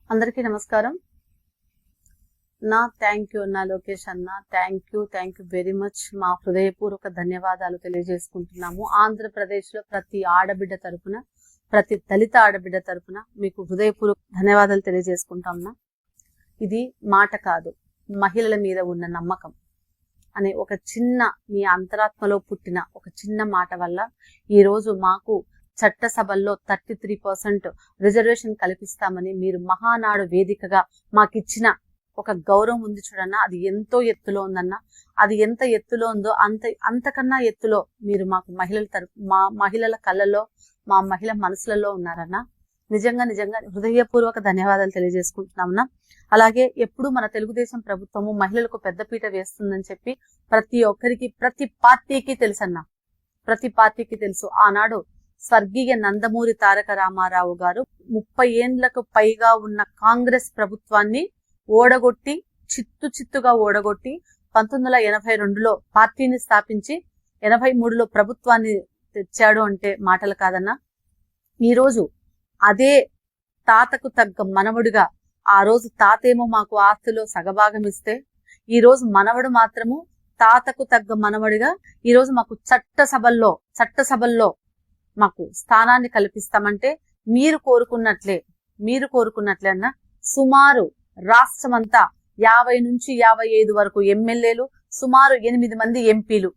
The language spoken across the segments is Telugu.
అందరికీ నమస్కారం. నా థ్యాంక్ యూ అన్న లోకేష్ అన్న, థ్యాంక్ యూ వెరీ మచ్. మా హృదయపూర్వక ధన్యవాదాలు తెలియజేసుకుంటున్నాము. ఆంధ్రప్రదేశ్లో ప్రతి ఆడబిడ్డ తరపున, ప్రతి దళిత ఆడబిడ్డ తరపున మీకు హృదయపూర్వక ధన్యవాదాలు తెలియజేసుకుంటామన్నా. ఇది మాట కాదు, మహిళల మీద ఉన్న నమ్మకం అనే ఒక చిన్న మీ అంతరాత్మలో పుట్టిన ఒక చిన్న మాట వల్ల ఈరోజు మాకు చట్టసభల్లో 33% రిజర్వేషన్ కల్పిస్తామని మీరు మహానాడు వేదికగా మాకిచ్చిన ఒక గౌరవం ఉంది చూడన్న. అది ఎంతో ఎత్తులో ఉందన్న. అది ఎంత ఎత్తులో ఉందో అంతకన్నా ఎత్తులో మీరు మాకు మా మహిళల కళ్ళలో, మా మహిళ మనసులలో ఉన్నారన్న. నిజంగా హృదయపూర్వక ధన్యవాదాలు తెలియజేసుకుంటున్నామన్నా. అలాగే ఎప్పుడు మన తెలుగుదేశం ప్రభుత్వము మహిళలకు పెద్దపీట వేస్తుందని చెప్పి ప్రతి ఒక్కరికి, ప్రతి పార్టీకి తెలుసన్న. ప్రతి పార్టీకి తెలుసు. ఆనాడు స్వర్గీయ నందమూరి తారక రామారావు గారు 30 ఏండ్లకు పైగా ఉన్న కాంగ్రెస్ ప్రభుత్వాన్ని ఓడగొట్టి, చిత్తుగా ఓడగొట్టి 1982లో పార్టీని స్థాపించి 83లో ప్రభుత్వాన్ని తెచ్చాడు అంటే మాటలు కాదన్నా. ఈరోజు అదే తాతకు తగ్గ మనవడుగా, ఆ రోజు తాతేమో మాకు ఆస్తిలో సగభాగం ఇస్తే, ఈ రోజు మనవడు మాత్రము తాతకు తగ్గ మనవడిగా ఈరోజు మాకు చట్టసభల్లో మాకు స్థానాన్ని కల్పిస్తామంటే మీరు కోరుకున్నట్లే అన్న. సుమారు రాష్ట్రమంతా 50 నుంచి 55 వరకు ఎమ్మెల్యేలు, సుమారు 8 మంది ఎంపీలు,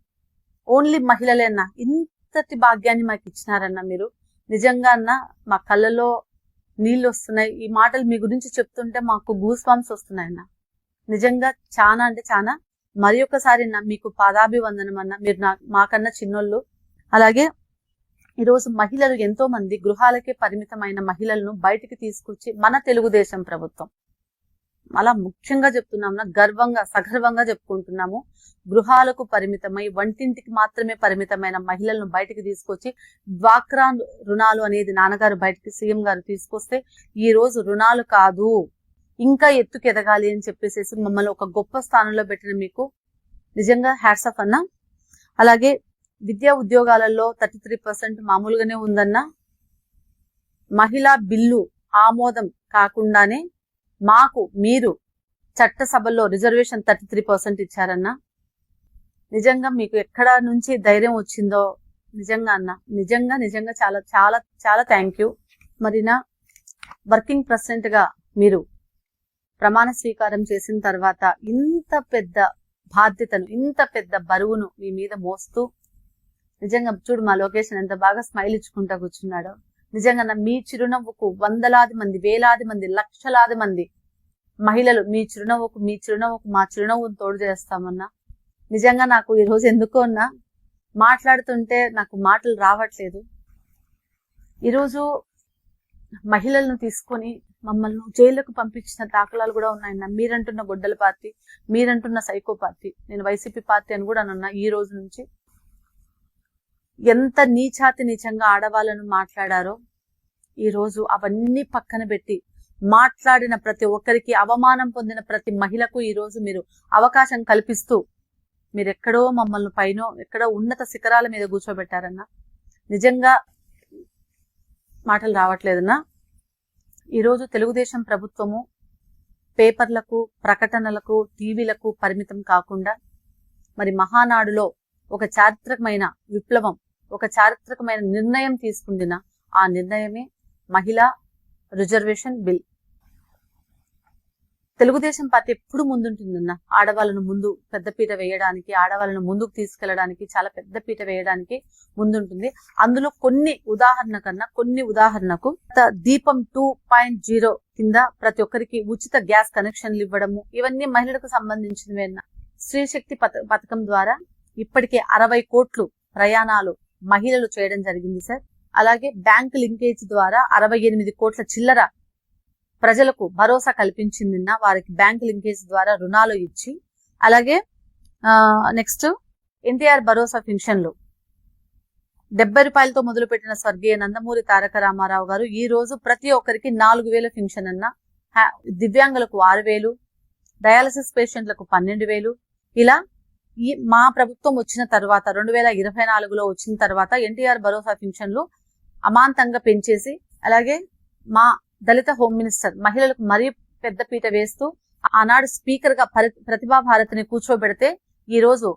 ఓన్లీ మహిళలే అన్న. ఇంతటి భాగ్యాన్ని మాకు ఇచ్చినారన్న మీరు. నిజంగా అన్న, మా కళ్ళలో నీళ్ళు వస్తున్నాయి. ఈ మాటలు మీ గురించి చెప్తుంటే మాకు గూస్ బంప్స్ వస్తున్నాయన్న. నిజంగా చాలా అంటే చాలా. మరి ఒకసారి మీకు పాదాభివందనం అన్న. మీరు మాకన్నా చిన్నోళ్ళు. అలాగే ఈరోజు మహిళలు ఎంతో మంది గృహాలకే పరిమితమైన మహిళలను బయటికి తీసుకొచ్చి మన తెలుగుదేశం ప్రభుత్వం, అలా ముఖ్యంగా చెప్తున్నాము, సగర్వంగా చెప్పుకుంటున్నాము, గృహాలకు పరిమితమై వంటింటికి మాత్రమే పరిమితమైన మహిళలను బయటికి తీసుకొచ్చి డ్వాక్రా రుణాలు అనేది నాన్నగారు బయటికి, సీఎం గారు తీసుకొస్తే ఈ రోజు రుణాలు కాదు ఇంకా ఎత్తుకు ఎదగాలి అని చెప్పేసి మమ్మల్ని ఒక గొప్ప స్థానంలో పెట్టిన మీకు నిజంగా హ్యాట్స్ ఆఫ్ అన్న. అలాగే విద్యా ఉద్యోగాలలో 33% మామూలుగానే ఉందన్న. మహిళా బిల్లు ఆమోదం కాకుండానే మాకు మీరు చట్టసభల్లో రిజర్వేషన్ 33% ఇచ్చారన్న. నిజంగా మీకు ఎక్కడ నుంచి ధైర్యం వచ్చిందో నిజంగా అన్న. నిజంగా చాలా చాలా చాలా థ్యాంక్ యూ. మరి నా వర్కింగ్ ప్రెసిడెంట్ గా మీరు ప్రమాణ స్వీకారం చేసిన తర్వాత ఇంత పెద్ద బాధ్యతను, ఇంత పెద్ద బరువును మీ మీద మోస్తూ, నిజంగా చూడు మా లొకేషన్ ఎంత బాగా స్మైల్ ఇచ్చుకుంటా కూర్చున్నాడో. నిజంగా మీ చిరునవ్వుకు వందలాది మంది, వేలాది మంది, లక్షలాది మంది మహిళలు మీ చిరునవ్వుకు మా చిరునవ్వును తోడు చేస్తామన్నా. నిజంగా నాకు ఈరోజు ఎందుకో అన్నా మాట్లాడుతుంటే నాకు మాటలు రావట్లేదు. ఈరోజు మహిళలను తీసుకొని మమ్మల్ని జైలుకు పంపించిన దాఖలాలు కూడా ఉన్నాయన్న. మీరంటున్న గొడ్డల పార్టీ, మీరంటున్న సైకో పార్టీ, నేను వైసీపీ పార్టీ అని కూడా అన్నా. ఈ రోజు నుంచి ఎంత నీచంగా ఆడవాళ్ళను మాట్లాడారో ఈరోజు అవన్నీ పక్కన పెట్టి మాట్లాడిన ప్రతి ఒక్కరికి, అవమానం పొందిన ప్రతి మహిళకు ఈరోజు మీరు అవకాశం కల్పిస్తూ మీరెక్కడో మమ్మల్ని పైన ఎక్కడో ఉన్నత శిఖరాల మీద కూర్చోబెట్టారన్నా. నిజంగా మాటలు రావట్లేదన్నా. ఈరోజు తెలుగుదేశం ప్రభుత్వము పేపర్లకు, ప్రకటనలకు, టీవీలకు పరిమితం కాకుండా మరి మహానాడులో ఒక చారిత్రకమైన విప్లవం, ఒక చారిత్రకమైన నిర్ణయం తీసుకుందిన ఆ నిర్ణయమే మహిళా రిజర్వేషన్ బిల్. తెలుగుదేశం పార్టీ ఎప్పుడు ముందుంటుందన్న. ఆడవాళ్ళను ముందు పెద్దపీట వేయడానికి, ఆడవాళ్ళను ముందుకు తీసుకెళ్లడానికి, చాలా పెద్దపీట వేయడానికి ముందుంటుంది. అందులో కొన్ని ఉదాహరణకు దీపం 2.0 కింద ప్రతి ఒక్కరికి ఉచిత గ్యాస్ కనెక్షన్లు ఇవ్వడము, ఇవన్నీ మహిళలకు సంబంధించినవే అన్న. స్త్రీ శక్తి పథకం ద్వారా ఇప్పటికే 60 కోట్లు ప్రయాణాలు మహిళలు చేయడం జరిగింది సార్. అలాగే బ్యాంకు లింకేజ్ ద్వారా 68 కోట్ల చిల్లర ప్రజలకు భరోసా కల్పించింది. వారికి బ్యాంకు లింకేజ్ ద్వారా రుణాలు ఇచ్చి, అలాగే నెక్స్ట్ ఎన్టీఆర్ భరోసా పెన్షన్లు 70 రూపాయలతో మొదలుపెట్టిన స్వర్గీయ నందమూరి తారక రామారావు గారు ఈ రోజు ప్రతి ఒక్కరికి 4000 పెన్షన్ అన్న. దివ్యాంగులకు 6000, డయాలసిస్ పేషెంట్లకు 12,000. ఇలా మా ప్రభుత్వం వచ్చిన తర్వాత 2024లో వచ్చిన తర్వాత ఎన్టీఆర్ భరోసా పెన్షన్లు అమాంతంగా పెంచేసి, అలాగే మా దళిత హోమ్ మినిస్టర్, మహిళలకు మరీ పెద్ద పీట వేస్తూ ఆనాడు స్పీకర్ గా ప్రతిభా భారతిని కూర్చోబెడితే ఈ రోజు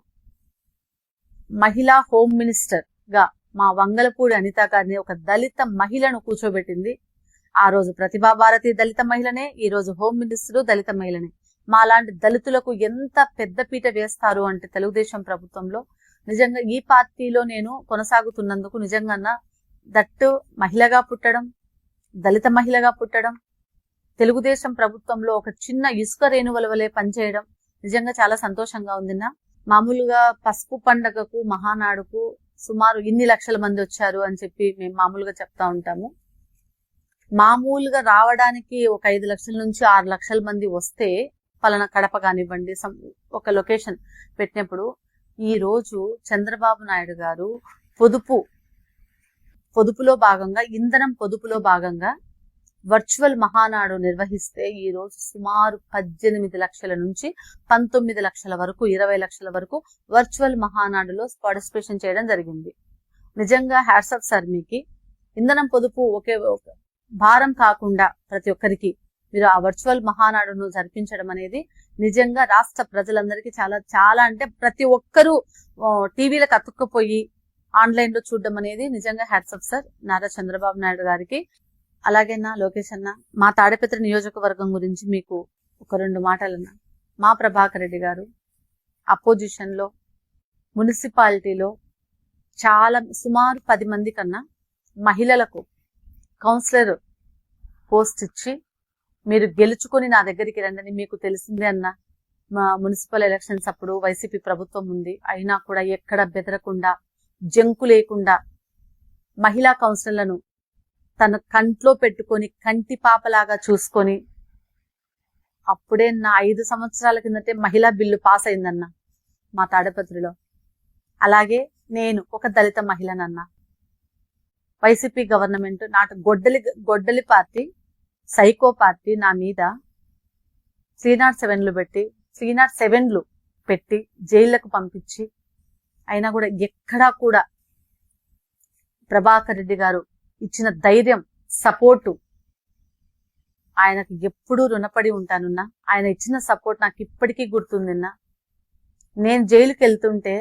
మహిళా హోమ్ మినిస్టర్ గా మా వంగలపూడి అనిత గారిని ఒక దళిత మహిళను కూర్చోబెట్టింది. ఆ రోజు ప్రతిభా భారతి దళిత మహిళనే, ఈ రోజు హోమ్ మినిస్టర్ దళిత మహిళనే. మాలాంటి దళితులకు ఎంత పెద్ద పీట వేస్తారు అంటే తెలుగుదేశం ప్రభుత్వంలో. నిజంగా ఈ పార్టీలో నేను కొనసాగుతున్నందుకు నిజంగా దట్టు మహిళగా పుట్టడం, దళిత మహిళగా పుట్టడం, తెలుగుదేశం ప్రభుత్వంలో ఒక చిన్న ఇసుక రేణువల వలె పనిచేయడం నిజంగా చాలా సంతోషంగా ఉందిన్నా. మామూలుగా పసుపు పండగకు మహానాడుకు సుమారు ఇన్ని లక్షల మంది వచ్చారు అని చెప్పి మేము మామూలుగా చెప్తా ఉంటాము. మామూలుగా రావడానికి ఒక 5 లక్షల నుంచి 6 లక్షల మంది వస్తే పలానా కడప కానివ్వండి ఒక లొకేషన్ పెట్టినప్పుడు, ఈ రోజు చంద్రబాబు నాయుడు గారు పొదుపులో భాగంగా, ఇంధనం పొదుపులో భాగంగా వర్చువల్ మహానాడు నిర్వహిస్తే ఈ రోజు సుమారు 18 లక్షల నుంచి 19 లక్షల వరకు 20 లక్షల వరకు వర్చువల్ మహానాడులో పార్టిసిపేషన్ చేయడం జరిగింది. నిజంగా హ్యాట్స్ ఆఫ్ సార్ మీకు. ఇంధనం పొదుపు ఒకే భారం కాకుండా ప్రతి ఒక్కరికి మీరు ఆ వర్చువల్ మహానాడును జరిపించడం అనేది నిజంగా రాష్ట్ర ప్రజలందరికీ చాలా చాలా అంటే ప్రతి ఒక్కరూ టీవీలకు అతుక్కుపోయి ఆన్లైన్ లో చూడడం అనేది నిజంగా hats off sir Nara Chandrababu Naidu గారికి. అలాగే లోకేష్ అన్న, మా తాడిపత్రి నియోజకవర్గం గురించి మీకు ఒక 2 మాటలన్నా. మా ప్రభాకర్ రెడ్డి గారు అపోజిషన్ లో మున్సిపాలిటీలో చాలా సుమారు 10 మంది కన్నా మహిళలకు కౌన్సిలర్ పోస్ట్ ఇచ్చి మీరు గెలుచుకొని నా దగ్గరికి రండి. మీకు తెలిసిందే అన్న, మా మున్సిపల్ ఎలక్షన్స్ అప్పుడు వైసీపీ ప్రభుత్వం ఉంది, అయినా కూడా ఎక్కడ బెదరకుండా జంకు లేకుండా మహిళా కౌన్సిలర్లను తన కంట్లో పెట్టుకొని కంటి పాపలాగా చూసుకొని, అప్పుడే నా 5 సంవత్సరాల కిందటే మహిళా బిల్లు పాస్ అయిందన్న మా తాడపత్రిలో. అలాగే నేను ఒక దళిత మహిళనన్న. వైసీపీ గవర్నమెంట్ నాటు గొడ్డలి పార్టీ, సైకో పార్టీ నా మీద 307లు పెట్టి జైళ్లకు పంపించి, అయినా కూడా ఎక్కడా కూడా ప్రభాకర్ రెడ్డి గారు ఇచ్చిన ధైర్యం, సపోర్టు, ఆయనకు ఎప్పుడూ రుణపడి ఉంటానున్నా. ఆయన ఇచ్చిన సపోర్ట్ నాకు ఇప్పటికీ గుర్తుందిన్నా. నేను జైలుకి వెళ్తుంటే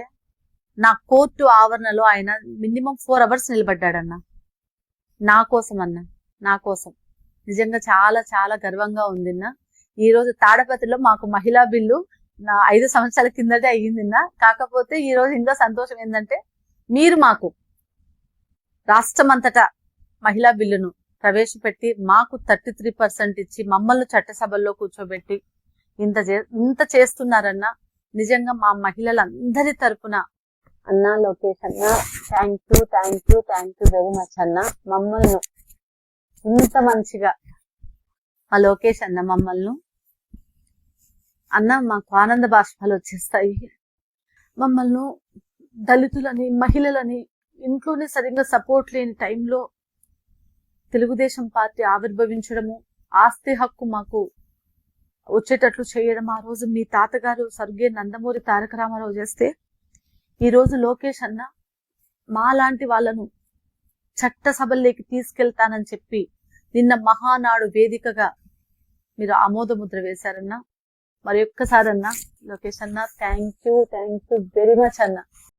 నా కోర్టు ఆవరణలో ఆయన మినిమం 4 అవర్స్ నిలబడ్డాడన్నా, నా కోసం అన్న, నా కోసం. నిజంగా చాలా చాలా గర్వంగా ఉందిన్నా. ఈ రోజు తాడపత్రిలో మాకు మహిళా బిల్లు 5 సంవత్సరాల కిందటే అయ్యిందిన్నా. కాకపోతే ఈ రోజు ఇంకా సంతోషం ఏంటంటే మీరు మాకు రాష్ట్రమంతటా మహిళా బిల్లును ప్రవేశపెట్టి మాకు 33% ఇచ్చి మమ్మల్ని చట్టసభల్లో కూర్చోబెట్టి ఇంత చేస్తున్నారన్నా. నిజంగా మా మహిళలందరి తరపున అన్నా లోకేష్ అన్న, థ్యాంక్ యూ వెరీ మచ్ అన్న. మమ్మల్ని ఇంత మంచిగా మా లోకేష్ అన్న మమ్మల్ని అన్న మాకు ఆనంద బాష్పాలు వచ్చేస్తాయి. మమ్మల్ని దళితులని, మహిళలని ఇంట్లోనే సరిగ్గా సపోర్ట్ లేని టైంలో తెలుగుదేశం పార్టీ ఆవిర్భవించడము, ఆస్తి హక్కు మాకు వచ్చేటట్లు చేయడం. ఆ రోజు మీ తాతగారు స్వర్గీయ నందమూరి తారక రామారావు చేస్తే, ఈ రోజు లోకేష్ అన్న మాలాంటి వాళ్ళను చట్టసభల్లోకి తీసుకెళ్తానని చెప్పి నిన్న మహానాడు వేదికగా మీరు ఆమోద ముద్ర వేశారన్నా. మరి ఒక్కసారన్నా లోకేష్ అన్న థ్యాంక్ యూ వెరీ మచ్ అన్న.